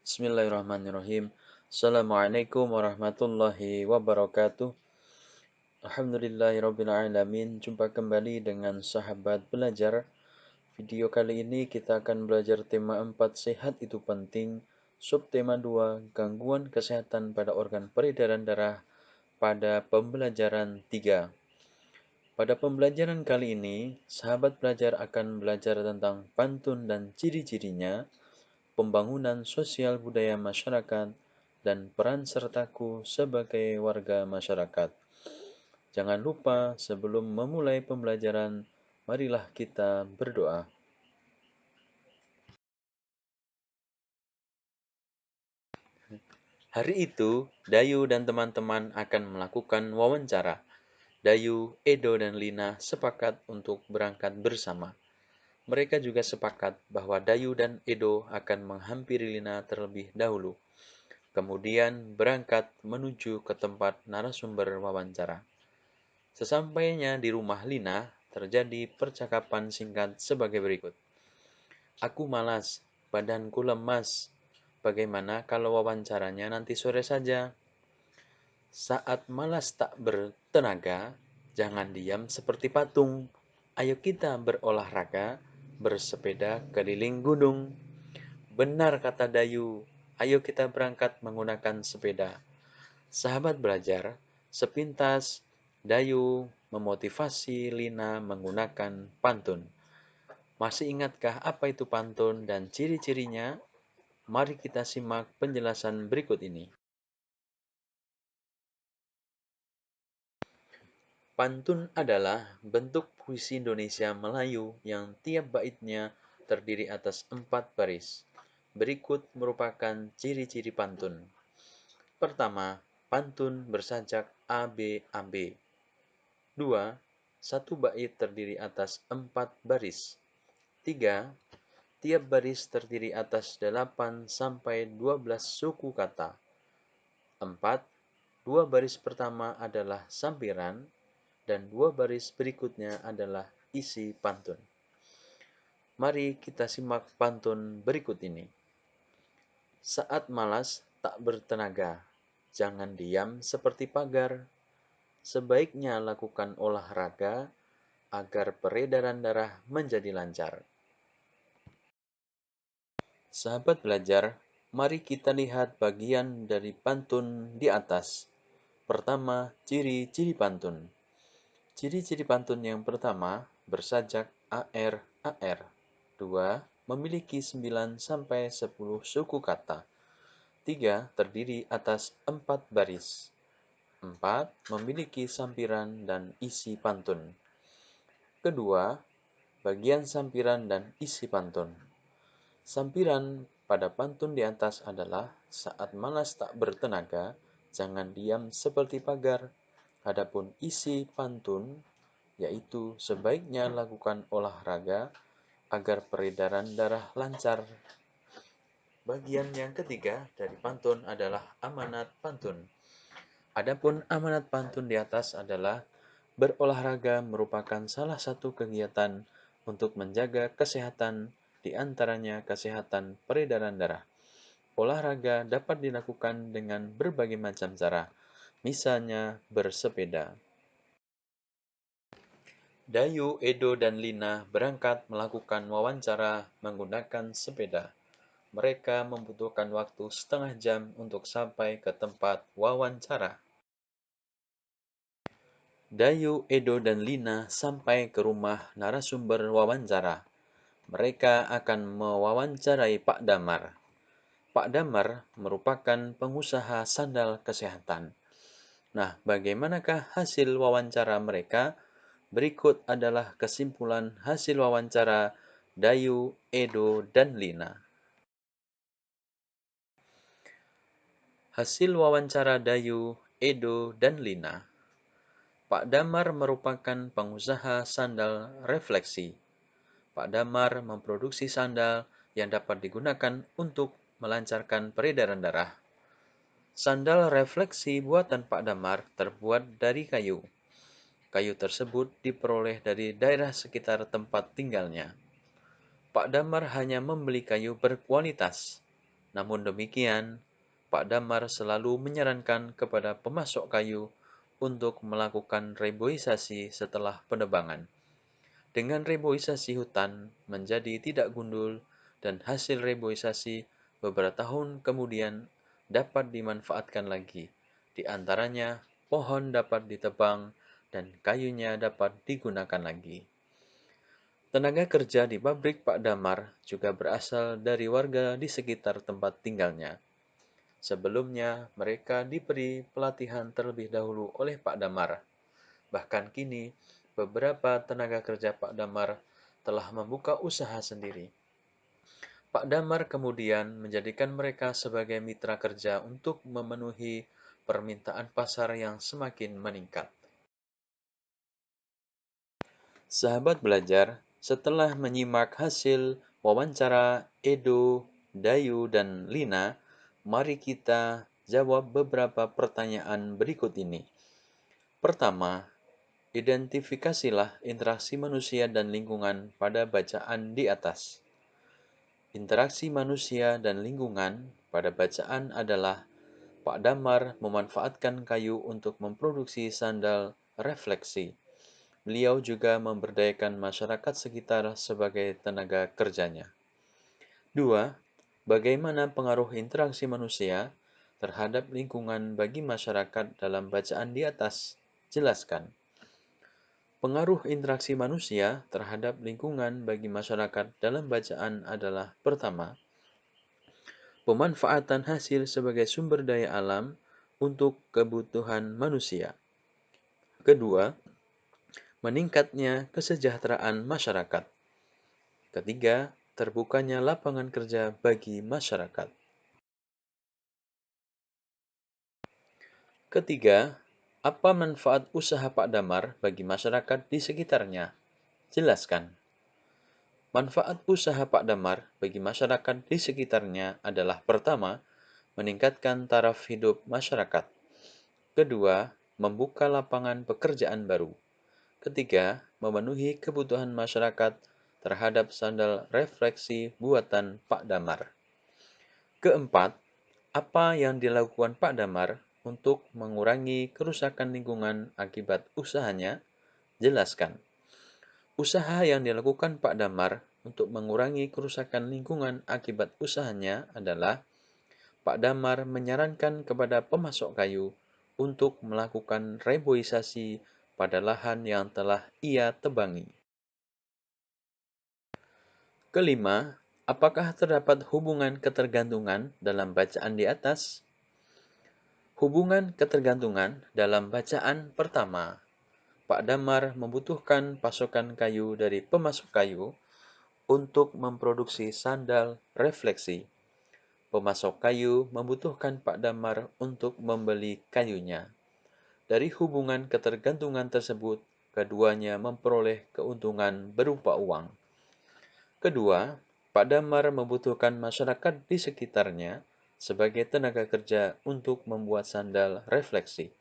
Bismillahirrahmanirrahim. Assalamualaikum warahmatullahi wabarakatuh. Alhamdulillahirrabbilalamin. Jumpa kembali dengan sahabat belajar. Video kali ini kita akan belajar tema 4 sehat itu penting. Subtema 2 gangguan kesehatan pada organ peredaran darah pada pembelajaran 3. Pada pembelajaran kali ini, sahabat belajar akan belajar tentang pantun dan ciri-cirinya, pembangunan sosial budaya masyarakat, dan peran sertaku sebagai warga masyarakat. Jangan lupa sebelum memulai pembelajaran, marilah kita berdoa. Hari itu, Dayu dan teman-teman akan melakukan wawancara. Dayu, Edo, dan Lina sepakat untuk berangkat bersama. Mereka juga sepakat bahwa Dayu dan Edo akan menghampiri Lina terlebih dahulu, kemudian berangkat menuju ke tempat narasumber wawancara. Sesampainya di rumah Lina, terjadi percakapan singkat sebagai berikut. Aku malas, badanku lemas. Bagaimana kalau wawancaranya nanti sore saja? Saat malas tak bertenaga, jangan diam seperti patung. Ayo kita berolahraga, bersepeda keliling gunung. Benar kata Dayu, ayo kita berangkat menggunakan sepeda. Sahabat belajar, sepintas Dayu memotivasi Lina menggunakan pantun. Masih ingatkah apa itu pantun dan ciri-cirinya? Mari kita simak penjelasan berikut ini. Pantun adalah bentuk puisi Indonesia Melayu yang tiap baitnya terdiri atas 4 baris. Berikut merupakan ciri-ciri pantun. Pertama, pantun bersajak ABAB. 2. Satu bait terdiri atas 4 baris. 3. Tiap baris terdiri atas 8 sampai 12 suku kata. 4. Dua baris pertama adalah sampiran dan 2 baris berikutnya adalah isi pantun. Mari kita simak pantun berikut ini. Saat malas tak bertenaga, jangan diam seperti pagar. Sebaiknya lakukan olahraga agar peredaran darah menjadi lancar. Sahabat belajar, mari kita lihat bagian dari pantun di atas. Pertama, ciri-ciri pantun. Ciri-ciri pantun yang pertama bersajak AR AR. 2. Memiliki 9 sampai 10 suku kata. 3. Terdiri atas 4 baris. 4. Memiliki sampiran dan isi pantun. Kedua, bagian sampiran dan isi pantun. Sampiran pada pantun di atas adalah saat malas tak bertenaga, jangan diam seperti pagar. Adapun isi pantun yaitu sebaiknya lakukan olahraga agar peredaran darah lancar. Bagian yang ketiga dari pantun adalah amanat pantun. Adapun amanat pantun di atas adalah berolahraga merupakan salah satu kegiatan untuk menjaga kesehatan, di antaranya kesehatan peredaran darah. Olahraga dapat dilakukan dengan berbagai macam cara, misalnya bersepeda. Dayu, Edo, dan Lina berangkat melakukan wawancara menggunakan sepeda. Mereka membutuhkan waktu setengah jam untuk sampai ke tempat wawancara. Dayu, Edo, dan Lina sampai ke rumah narasumber wawancara. Mereka akan mewawancarai Pak Damar. Pak Damar merupakan pengusaha sandal kesehatan. Nah, bagaimanakah hasil wawancara mereka? Berikut adalah kesimpulan hasil wawancara Dayu, Edo, dan Lina. Hasil wawancara Dayu, Edo, dan Lina. Pak Damar merupakan pengusaha sandal refleksi. Pak Damar memproduksi sandal yang dapat digunakan untuk melancarkan peredaran darah. Sandal refleksi buatan Pak Damar terbuat dari kayu. Kayu tersebut diperoleh dari daerah sekitar tempat tinggalnya. Pak Damar hanya membeli kayu berkualitas. Namun demikian, Pak Damar selalu menyarankan kepada pemasok kayu untuk melakukan reboisasi setelah penebangan. Dengan reboisasi hutan menjadi tidak gundul dan hasil reboisasi beberapa tahun kemudian dapat dimanfaatkan lagi. Di antaranya, pohon dapat ditebang dan kayunya dapat digunakan lagi. Tenaga kerja di pabrik Pak Damar juga berasal dari warga di sekitar tempat tinggalnya. Sebelumnya, mereka diberi pelatihan terlebih dahulu oleh Pak Damar. Bahkan kini, beberapa tenaga kerja Pak Damar telah membuka usaha sendiri. Pak Damar kemudian menjadikan mereka sebagai mitra kerja untuk memenuhi permintaan pasar yang semakin meningkat. Sahabat belajar, setelah menyimak hasil wawancara Edo, Dayu, dan Lina, mari kita jawab beberapa pertanyaan berikut ini. Pertama, identifikasilah interaksi manusia dan lingkungan pada bacaan di atas. Interaksi manusia dan lingkungan pada bacaan adalah Pak Damar memanfaatkan kayu untuk memproduksi sandal refleksi. Beliau juga memberdayakan masyarakat sekitar sebagai tenaga kerjanya. 2. Bagaimana pengaruh interaksi manusia terhadap lingkungan bagi masyarakat dalam bacaan di atas? Jelaskan. Pengaruh interaksi manusia terhadap lingkungan bagi masyarakat dalam bacaan adalah: pertama, pemanfaatan hasil sebagai sumber daya alam untuk kebutuhan manusia. Kedua, meningkatnya kesejahteraan masyarakat. Ketiga, terbukanya lapangan kerja bagi masyarakat. Ketiga, apa manfaat usaha Pak Damar bagi masyarakat di sekitarnya? Jelaskan. Manfaat usaha Pak Damar bagi masyarakat di sekitarnya adalah: pertama, meningkatkan taraf hidup masyarakat. Kedua, membuka lapangan pekerjaan baru. Ketiga, memenuhi kebutuhan masyarakat terhadap sandal refleksi buatan Pak Damar. Keempat, apa yang dilakukan Pak Damar untuk mengurangi kerusakan lingkungan akibat usahanya? Jelaskan. Usaha yang dilakukan Pak Damar untuk mengurangi kerusakan lingkungan akibat usahanya adalah: Pak Damar menyarankan kepada pemasok kayu untuk melakukan reboisasi pada lahan yang telah ia tebangi. Kelima, apakah terdapat hubungan ketergantungan dalam bacaan di atas? Hubungan ketergantungan dalam bacaan pertama, Pak Damar membutuhkan pasokan kayu dari pemasok kayu untuk memproduksi sandal refleksi. Pemasok kayu membutuhkan Pak Damar untuk membeli kayunya. Dari hubungan ketergantungan tersebut, keduanya memperoleh keuntungan berupa uang. Kedua, Pak Damar membutuhkan masyarakat di sekitarnya sebagai tenaga kerja untuk membuat sandal refleksi.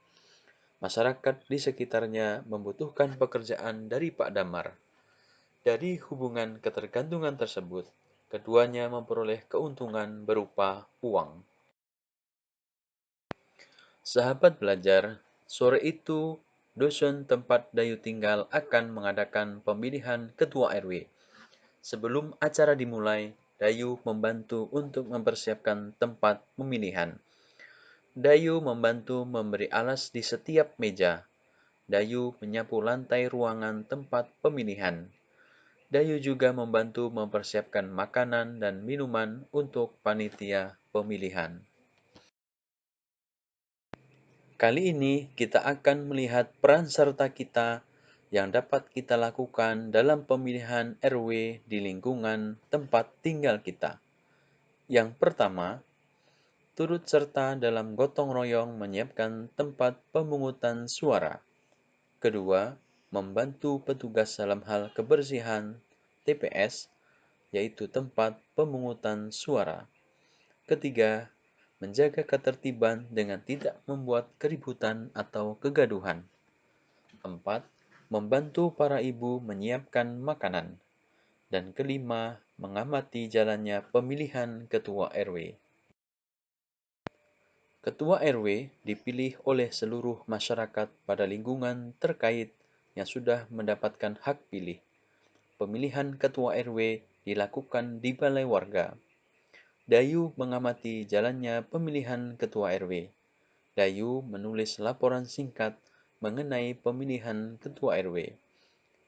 Masyarakat di sekitarnya membutuhkan pekerjaan dari Pak Damar. Dari hubungan ketergantungan tersebut, keduanya memperoleh keuntungan berupa uang. Sahabat belajar, sore itu dusun tempat Dayu tinggal akan mengadakan pemilihan ketua RW. Sebelum acara dimulai, Dayu membantu untuk mempersiapkan tempat pemilihan. Dayu membantu memberi alas di setiap meja. Dayu menyapu lantai ruangan tempat pemilihan. Dayu juga membantu mempersiapkan makanan dan minuman untuk panitia pemilihan. Kali ini kita akan melihat peran serta kita yang dapat kita lakukan dalam pemilihan RW di lingkungan tempat tinggal kita. Yang pertama, turut serta dalam gotong royong menyiapkan tempat pemungutan suara. Kedua, membantu petugas dalam hal kebersihan TPS, yaitu tempat pemungutan suara. Ketiga, menjaga ketertiban dengan tidak membuat keributan atau kegaduhan. 4. Membantu para ibu menyiapkan makanan. Dan kelima, mengamati jalannya pemilihan ketua RW. Ketua RW dipilih oleh seluruh masyarakat pada lingkungan terkait yang sudah mendapatkan hak pilih. Pemilihan ketua RW dilakukan di balai warga. Dayu mengamati jalannya pemilihan ketua RW. Dayu menulis laporan singkat mengenai pemilihan ketua RW.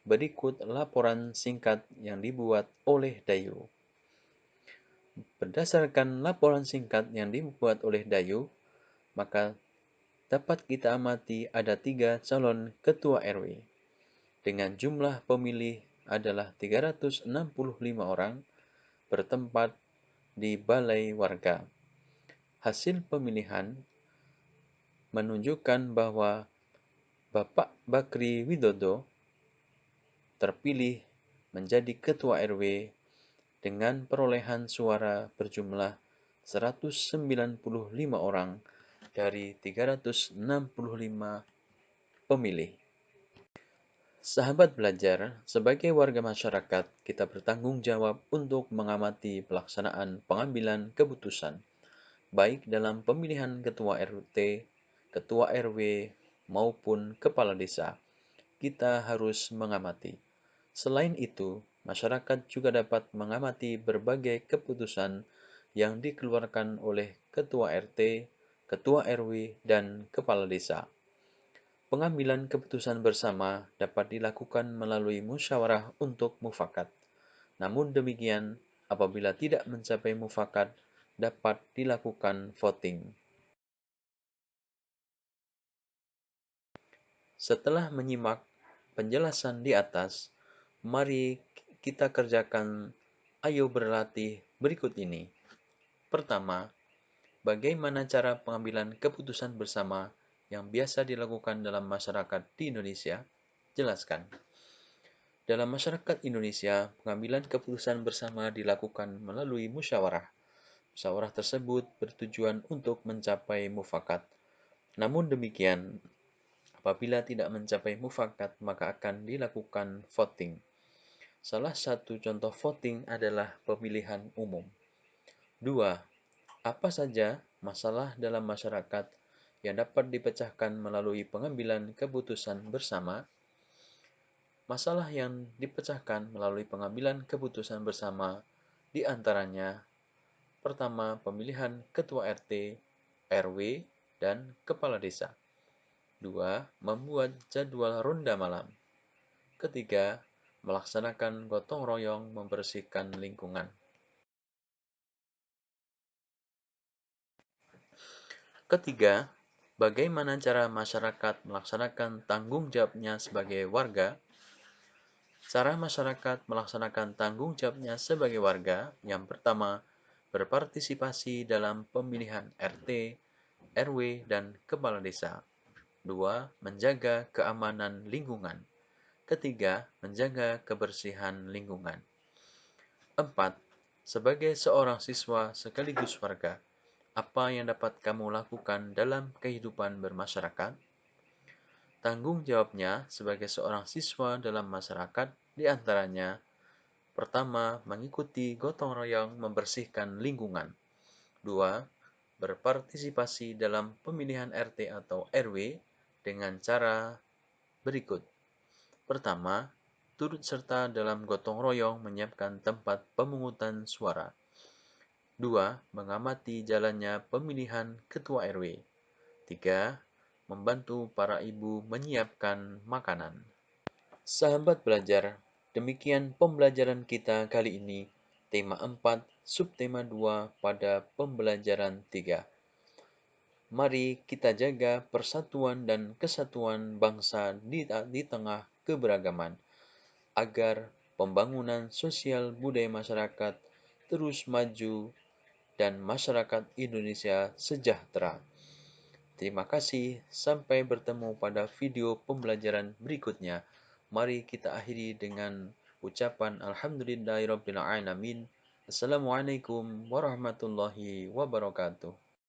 Berikut laporan singkat yang dibuat oleh Dayu. Berdasarkan laporan singkat yang dibuat oleh Dayu, maka dapat kita amati ada 3 calon ketua RW. Dengan jumlah pemilih adalah 365 orang bertempat di balai warga. Hasil pemilihan menunjukkan bahwa Bapak Bakri Widodo terpilih menjadi ketua RW dengan perolehan suara berjumlah 195 orang dari 365 pemilih. Sahabat belajar, sebagai warga masyarakat, kita bertanggung jawab untuk mengamati pelaksanaan pengambilan keputusan, baik dalam pemilihan ketua RT, ketua RW, maupun kepala desa. Kita harus mengamati. Selain itu, masyarakat juga dapat mengamati berbagai keputusan yang dikeluarkan oleh ketua RT, ketua RW, dan kepala desa. Pengambilan keputusan bersama dapat dilakukan melalui musyawarah untuk mufakat. Namun demikian, apabila tidak mencapai mufakat, dapat dilakukan voting. Setelah menyimak penjelasan di atas, mari kita kerjakan ayo berlatih berikut ini. Pertama, bagaimana cara pengambilan keputusan bersama yang biasa dilakukan dalam masyarakat di Indonesia? Jelaskan. Dalam masyarakat Indonesia, pengambilan keputusan bersama dilakukan melalui musyawarah. Musyawarah tersebut bertujuan untuk mencapai mufakat. Namun demikian, apabila tidak mencapai mufakat, maka akan dilakukan voting. Salah satu contoh voting adalah pemilihan umum. 2. Apa saja masalah dalam masyarakat yang dapat dipecahkan melalui pengambilan keputusan bersama? Masalah yang dipecahkan melalui pengambilan keputusan bersama di antaranya: pertama, pemilihan ketua RT, RW, dan kepala desa. 2. Membuat jadwal ronda malam. Ketiga, melaksanakan gotong royong membersihkan lingkungan. Ketiga, bagaimana cara masyarakat melaksanakan tanggung jawabnya sebagai warga? Cara masyarakat melaksanakan tanggung jawabnya sebagai warga, yang pertama, berpartisipasi dalam pemilihan RT, RW, dan kepala desa. 2. Menjaga keamanan lingkungan. Ketiga, menjaga kebersihan lingkungan. 4. Sebagai seorang siswa sekaligus warga, apa yang dapat kamu lakukan dalam kehidupan bermasyarakat? Tanggung jawabnya sebagai seorang siswa dalam masyarakat diantaranya: pertama, mengikuti gotong royong membersihkan lingkungan. 2. Berpartisipasi dalam pemilihan RT atau RW dengan cara berikut. Pertama, turut serta dalam gotong royong menyiapkan tempat pemungutan suara. 2. Mengamati jalannya pemilihan ketua RW. 3. Membantu para ibu menyiapkan makanan. Sahabat belajar, demikian pembelajaran kita kali ini. Tema 4, subtema 2 pada pembelajaran 3. Mari kita jaga persatuan dan kesatuan bangsa di tengah keberagaman, agar pembangunan sosial budaya masyarakat terus maju dan masyarakat Indonesia sejahtera. Terima kasih, sampai bertemu pada video pembelajaran berikutnya. Mari kita akhiri dengan ucapan Alhamdulillahirabbil alamin. Assalamualaikum warahmatullahi wabarakatuh.